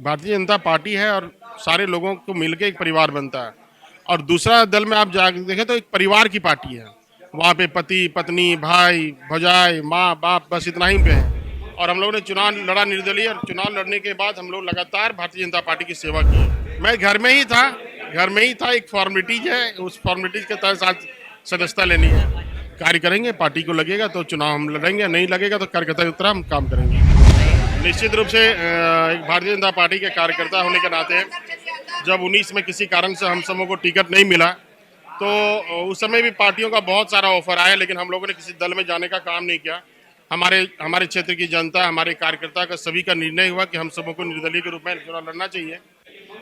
Bharatiya Janata party है और सारे लोगों को मिलकर एक परिवार बनता है। और दूसरा दल में आप जाकर देखें तो एक परिवार की पार्टी है। वहाँ पे पति पत्नी भाई भौजाई माँ बाप बस इतना ही पे है। और हम लोगों ने चुनाव लड़ा निर्दलीय, और चुनाव लड़ने के बाद हम लोग लगातार भारतीय जनता पार्टी की सेवा की। मैं घर में ही था, एक फॉर्मेलिटीज है, उस फॉर्मेलिटीज के तहत आज सदस्यता लेनी है। कार्य करेंगे, पार्टी को लगेगा तो चुनाव हम लड़ेंगे, नहीं लगेगा तो कार्यकर्ता की तरह हम काम करेंगे। निश्चित रूप से एक भारतीय जनता पार्टी के कार्यकर्ता होने के नाते जब 19 में किसी कारण से हम सबों को टिकट नहीं मिला तो उस समय भी पार्टियों का बहुत सारा ऑफर आया, लेकिन हम लोगों ने किसी दल में जाने का काम नहीं किया। हमारे क्षेत्र की जनता, हमारे कार्यकर्ता का सभी का निर्णय हुआ कि हम सबों को निर्दलीय के रूप में चुनाव लड़ना चाहिए।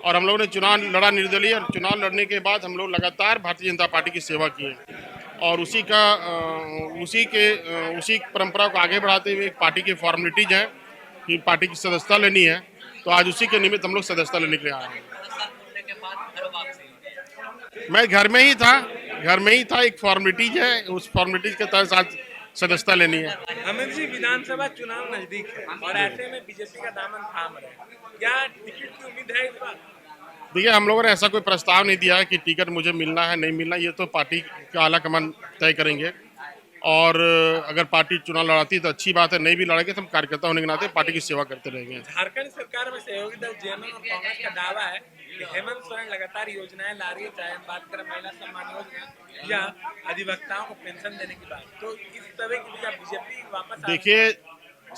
और हम लोगों ने चुनाव लड़ा निर्दलीय, और चुनाव लड़ने के बाद हम लोग लगातार भारतीय जनता पार्टी की सेवा की है। और उसी परंपरा को आगे बढ़ाते हुए एक पार्टी की फॉर्मेलिटीज है कि पार्टी की सदस्यता लेनी है, तो आज उसी के निमित्त हम लोग सदस्यता लेने के लिए आए हैं। मैं घर में ही था, एक फॉर्मेलिटीज है, उस फॉर्मेलिटीज के तहत आज सदस्यता लेनी है। अमित जी, विधानसभा चुनाव नजदीक है और ऐसे में बीजेपी का दामन थाम रहे हैं, क्या टिकट की उम्मीद है इस बार? देखिए, हम लोगों ने ऐसा कोई प्रस्ताव नहीं दिया है कि टिकट मुझे मिलना है नहीं मिलना, ये तो पार्टी का आला कमान तय करेंगे। और अगर पार्टी चुनाव लड़ाती है तो अच्छी बात है, नहीं भी लड़ेंगे तो हम कार्यकर्ता होने के नाते पार्टी की सेवा करते रहेंगे। झारखंड सरकार में सहयोगी दल जेएमएम और कांग्रेस का दावा है कि हेमंत सोरेन लगातार योजनाएं ला रही है, चाहे हम बात करें महिला सम्मान योजना या अधिवक्ताओं को पेंशन देने की बात, तो इस तरह की बीजेपी वापस। देखिए,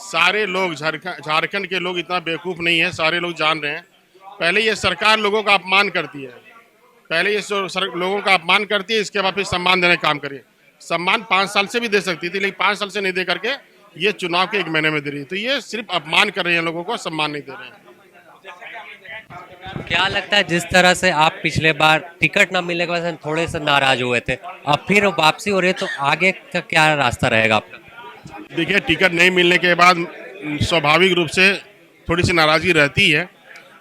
सारे लोग झारखंड के लोग इतना बेवकूफ नहीं है, सारे लोग जान रहे हैं। पहले ये सरकार लोगों का अपमान करती है, लोगों का अपमान करती है, इसके बाद फिर सम्मान देने का काम करिए। सम्मान 5 साल से भी दे सकती थी, लेकिन 5 साल से नहीं दे करके ये चुनाव के 1 महीने में दे रही है। तो ये सिर्फ अपमान कर रहे हैं, लोगों को सम्मान नहीं दे रहे हैं। क्या लगता है, जिस तरह से आप पिछले बार टिकट ना मिलने के वजह से थोड़े से नाराज हुए थे, अब फिर वापसी हो रही है, तो आगे का क्या रास्ता रहेगा आपका? देखिए, टिकट नहीं मिलने के बाद स्वाभाविक रूप से थोड़ी सी नाराजगी रहती है,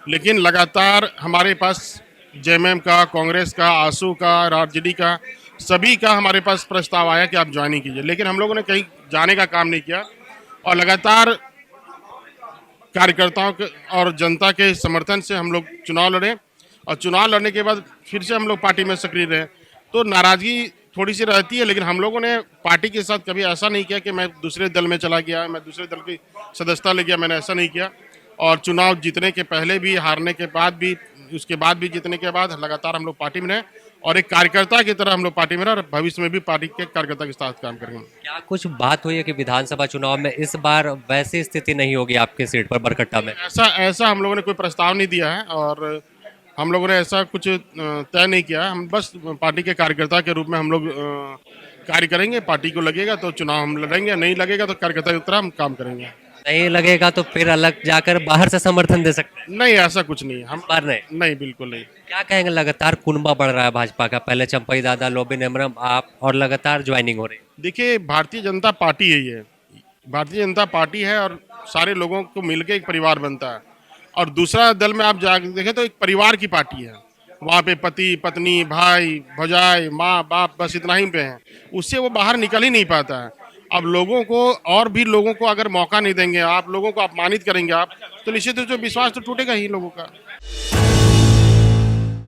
लेकिन लगातार हमारे पास जेएमएम का, कांग्रेस का, आसू का, आरजेडी का, सभी का हमारे पास प्रस्ताव आया कि आप ज्वाइनिंग कीजिए, लेकिन हम लोगों ने कहीं जाने का काम नहीं किया। और लगातार कार्यकर्ताओं के और जनता के समर्थन से हम लोग चुनाव लड़े, और चुनाव लड़ने के बाद फिर से हम लोग पार्टी में सक्रिय रहे। तो नाराजगी थोड़ी सी रहती है, लेकिन हम लोगों ने पार्टी के साथ कभी ऐसा नहीं किया कि मैं दूसरे दल में चला गया, मैं दूसरे दल की सदस्यता ले गया, मैंने ऐसा नहीं किया। और चुनाव जीतने के पहले भी, हारने के बाद भी, उसके बाद भी, जीतने के बाद लगातार हम लोग पार्टी में रहे, और एक कार्यकर्ता की तरह हम लोग पार्टी में रहे, और भविष्य में भी पार्टी के कार्यकर्ता के साथ काम करेंगे। क्या कुछ बात हुई है कि विधानसभा चुनाव में इस बार वैसी स्थिति नहीं होगी आपके सीट पर बरकट्टा में? ऐसा हम लोगों ने कोई प्रस्ताव नहीं दिया है, और हम लोगों ने ऐसा कुछ तय नहीं किया। हम बस पार्टी के कार्यकर्ता के रूप में हम लोग कार्य करेंगे, पार्टी को लगेगा तो चुनाव हम लड़ेंगे, नहीं लगेगा तो कार्यकर्ता की तरह हम काम करेंगे। नहीं लगेगा तो फिर अलग जाकर बाहर से समर्थन दे सकते हैं? नहीं, ऐसा कुछ नहीं, हम बार नहीं, बिल्कुल नहीं। क्या कहेंगे, लगातार कुनबा बढ़ रहा है भाजपा का, पहले चंपई दादा, लोबिन हेम्ब्रम, आप, और लगातार ज्वाइनिंग हो रही है। देखिए, भारतीय जनता पार्टी है, ये भारतीय जनता पार्टी है और सारे लोगों को मिलकर एक परिवार बनता है। और दूसरा दल में आप जाकर देखें तो एक परिवार की पार्टी है। वहाँ पे पति पत्नी भाई भौजाई माँ बाप बस इतना ही पे है, उससे वो बाहर निकल ही नहीं पाता है। अब लोगों को, और भी लोगों को अगर मौका नहीं देंगे आप, लोगों को अपमानित करेंगे आप, तो निश्चित रूप से विश्वास तो टूटेगा ही लोगों का।